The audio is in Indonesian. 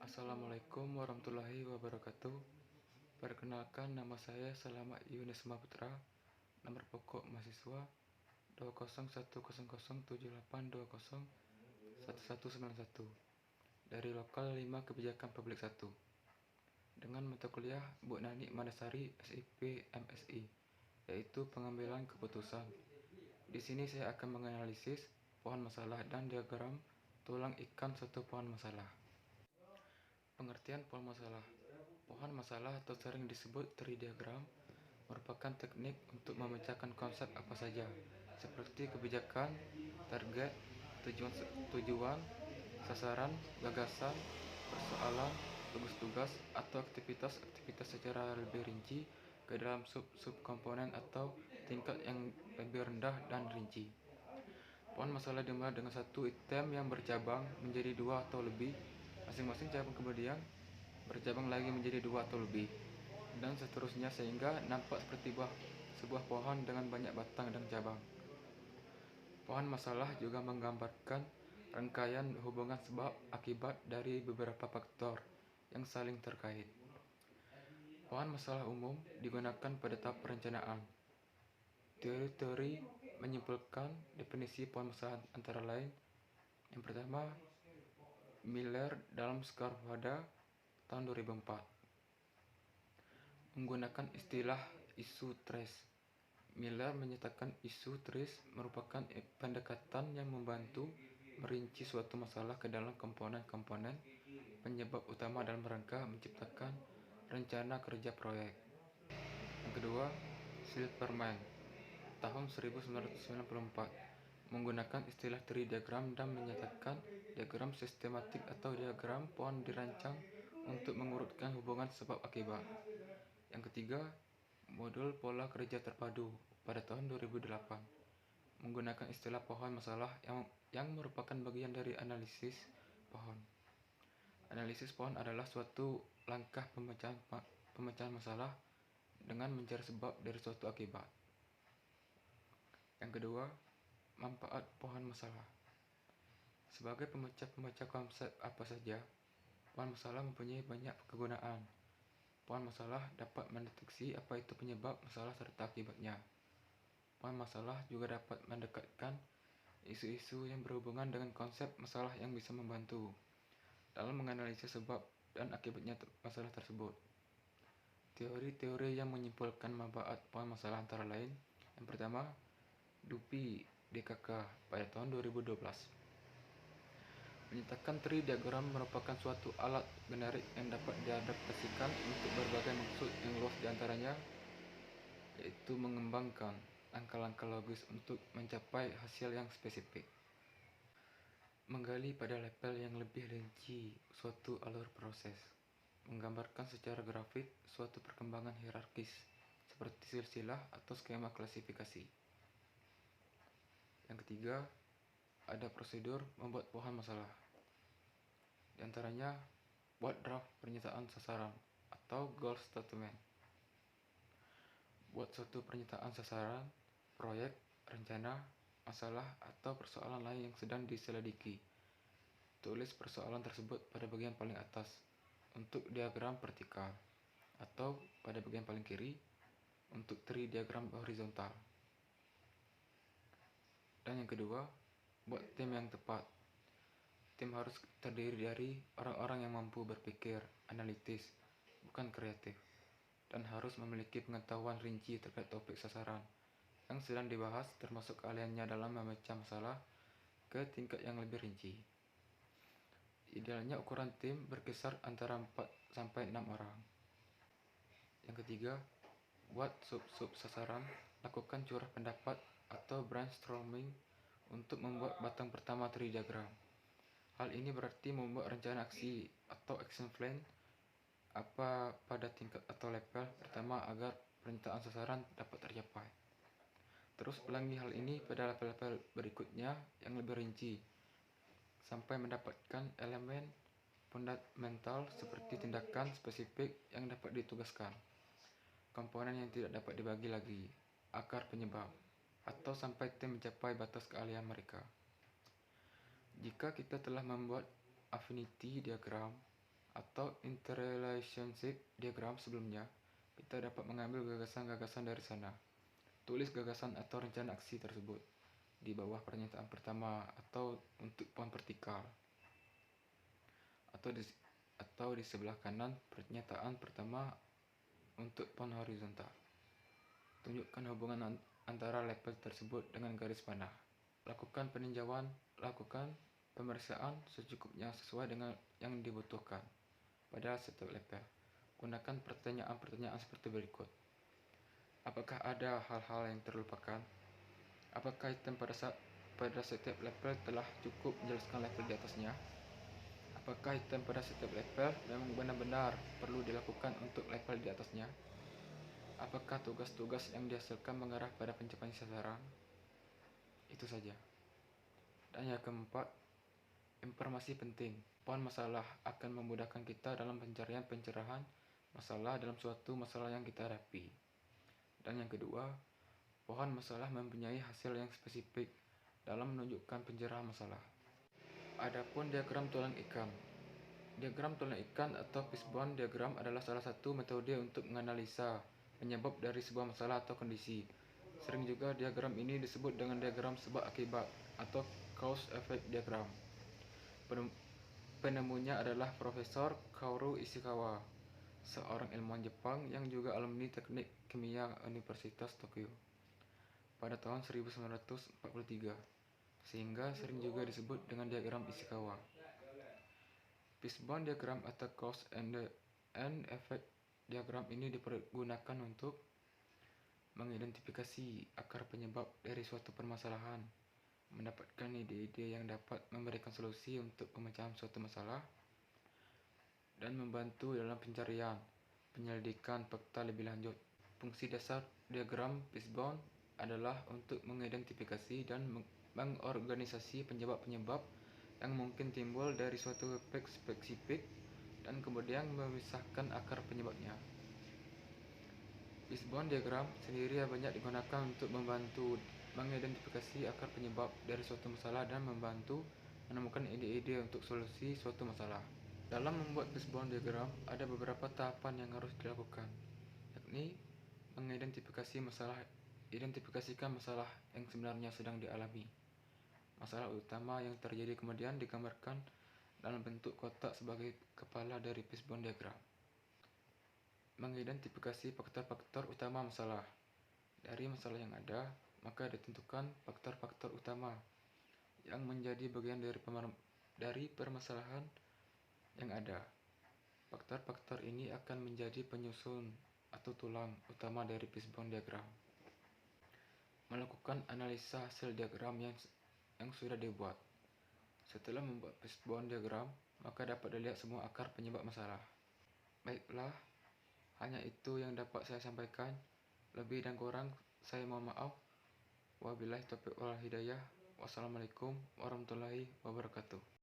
Assalamualaikum warahmatullahi wabarakatuh. Perkenalkan, nama saya Selamat Yunisma Putra. Nomor pokok mahasiswa 2010878201191 dari lokal 5 Kebijakan Publik 1 dengan mata kuliah Bu Nani Manasari SIP MSI, yaitu pengambilan keputusan. Di sini saya akan menganalisis pohon masalah dan diagram tulang ikan suatu pohon masalah. Pengertian pohon masalah. Pohon masalah atau sering disebut tree diagram merupakan teknik untuk memecahkan konsep apa saja, seperti kebijakan, target, tujuan, sasaran, gagasan, persoalan, tugas-tugas, atau aktivitas-aktivitas secara lebih rinci ke dalam sub-sub komponen atau tingkat yang lebih rendah dan rinci. Pohon masalah dimulai dengan satu item yang bercabang menjadi dua atau lebih. Masing-masing cabang kemudian bercabang lagi menjadi dua atau lebih, dan seterusnya sehingga nampak seperti sebuah pohon dengan banyak batang dan cabang. Pohon masalah juga menggambarkan rangkaian hubungan sebab akibat dari beberapa faktor yang saling terkait. Pohon masalah umum digunakan pada tahap perencanaan. Teori-teori menyimpulkan definisi pohon masalah antara lain: yang pertama, Miller dalam Scarvada tahun 2004 menggunakan istilah isu trace. Miller menyatakan isu trace merupakan pendekatan yang membantu merinci suatu masalah ke dalam komponen-komponen penyebab utama dalam rangka menciptakan rencana kerja proyek. Yang kedua, Silverman tahun 1994 menggunakan istilah tree diagram dan menyatakan diagram sistematik atau diagram pohon dirancang untuk mengurutkan hubungan sebab akibat. Yang ketiga, modul pola kerja terpadu pada tahun 2008 menggunakan istilah pohon masalah yang merupakan bagian dari analisis pohon. Analisis pohon adalah suatu langkah pemecahan masalah dengan mencari sebab dari suatu akibat. Yang kedua, manfaat pohon masalah. Sebagai pemecah konsep apa saja, pohon masalah mempunyai banyak kegunaan. Pohon masalah dapat mendeteksi apa itu penyebab masalah serta akibatnya. Pohon masalah juga dapat mendekatkan isu-isu yang berhubungan dengan konsep masalah yang bisa membantu dalam menganalisis sebab dan akibatnya masalah tersebut. Teori-teori yang menyimpulkan manfaat pohon masalah antara lain: yang pertama, Dupi DKK pada tahun 2012 menyatakan tree diagram merupakan suatu alat generik yang dapat diadaptasikan untuk berbagai maksud yang luas diantaranya yaitu mengembangkan langkah-langkah logis untuk mencapai hasil yang spesifik, menggali pada level yang lebih rinci suatu alur proses, menggambarkan secara grafik suatu perkembangan hierarkis seperti silsilah atau skema klasifikasi. Yang ketiga, ada prosedur membuat pohon masalah. Di antaranya, buat draft pernyataan sasaran atau goal statement. Buat suatu pernyataan sasaran, proyek, rencana, masalah, atau persoalan lain yang sedang diselidiki. Tulis persoalan tersebut pada bagian paling atas untuk diagram vertikal, atau pada bagian paling kiri untuk tree diagram horizontal. Dan yang kedua, buat tim yang tepat. Tim harus terdiri dari orang-orang yang mampu berpikir analitis, bukan kreatif, dan harus memiliki pengetahuan rinci terkait topik sasaran yang sedang dibahas, termasuk keahliannya dalam memecah masalah ke tingkat yang lebih rinci. Idealnya ukuran tim berkisar antara 4 sampai 6 orang. Yang ketiga, buat sub-sub sasaran, lakukan curah pendapat atau brainstorming untuk membuat batang pertama tree diagram. Hal ini berarti membuat rencana aksi atau action plan apa pada tingkat atau level pertama agar pernyataan sasaran dapat tercapai. Terus ulangi hal ini pada level-level berikutnya yang lebih rinci sampai mendapatkan elemen fundamental seperti tindakan spesifik yang dapat ditugaskan, komponen yang tidak dapat dibagi lagi, akar penyebab, atau sampai tim mencapai batas keahlian mereka. Jika kita telah membuat affinity diagram atau interrelationship diagram sebelumnya, kita dapat mengambil gagasan-gagasan dari sana. Tulis gagasan atau rencana aksi tersebut di bawah pernyataan pertama atau untuk pohon vertikal, atau di sebelah kanan pernyataan pertama untuk pohon horizontal. Tunjukkan hubungan antara label tersebut dengan garis panah. Lakukan peninjauan, lakukan pemeriksaan secukupnya sesuai dengan yang dibutuhkan pada setiap label. Gunakan pertanyaan-pertanyaan seperti berikut. Apakah ada hal-hal yang terlupakan? Apakah item pada setiap label telah cukup menjelaskan label di atasnya? Apakah item pada setiap label memang benar-benar perlu dilakukan untuk label di atasnya? Apakah tugas-tugas yang dihasilkan mengarah pada pencapaian sasaran? Itu saja. Dan yang keempat, informasi penting. Pohon masalah akan memudahkan kita dalam pencarian pencerahan masalah dalam suatu masalah yang kita hadapi. Dan yang kedua, pohon masalah mempunyai hasil yang spesifik dalam menunjukkan pencerahan masalah. Adapun diagram tulang ikan. Diagram tulang ikan atau fishbone diagram adalah salah satu metode untuk menganalisa penyebab dari sebuah masalah atau kondisi. Sering juga diagram ini disebut dengan diagram sebab akibat atau cause effect diagram. Penemunya adalah Profesor Kaoru Ishikawa, seorang ilmuwan Jepang yang juga alumni Teknik Kimia Universitas Tokyo pada tahun 1943, sehingga sering juga disebut dengan diagram Ishikawa. Fishbone diagram atau cause and effect diagram ini dipergunakan untuk mengidentifikasi akar penyebab dari suatu permasalahan, mendapatkan ide-ide yang dapat memberikan solusi untuk pemecahan suatu masalah, dan membantu dalam pencarian, penyelidikan fakta lebih lanjut. Fungsi dasar diagram fishbone adalah untuk mengidentifikasi dan mengorganisasi penyebab-penyebab yang mungkin timbul dari suatu efek spesifik dan kemudian memisahkan akar penyebabnya. Fishbone diagram sendiri banyak digunakan untuk membantu mengidentifikasi akar penyebab dari suatu masalah dan membantu menemukan ide-ide untuk solusi suatu masalah. Dalam membuat fishbone diagram, ada beberapa tahapan yang harus dilakukan, yakni identifikasikan masalah yang sebenarnya sedang dialami. Masalah utama yang terjadi kemudian digambarkan dalam bentuk kotak sebagai kepala dari fishbone diagram. Mengidentifikasi faktor-faktor utama masalah. Dari masalah yang ada, maka ditentukan faktor-faktor utama yang menjadi bagian dari permasalahan yang ada. Faktor-faktor ini akan menjadi penyusun atau tulang utama dari fishbone diagram. Melakukan analisa hasil diagram yang sudah dibuat. Setelah membuat fishbone diagram, maka dapat dilihat semua akar penyebab masalah. Baiklah, hanya itu yang dapat saya sampaikan. Lebih dan kurang saya mohon maaf. Wabillahi taufiq wal hidayah. Wassalamualaikum warahmatullahi wabarakatuh.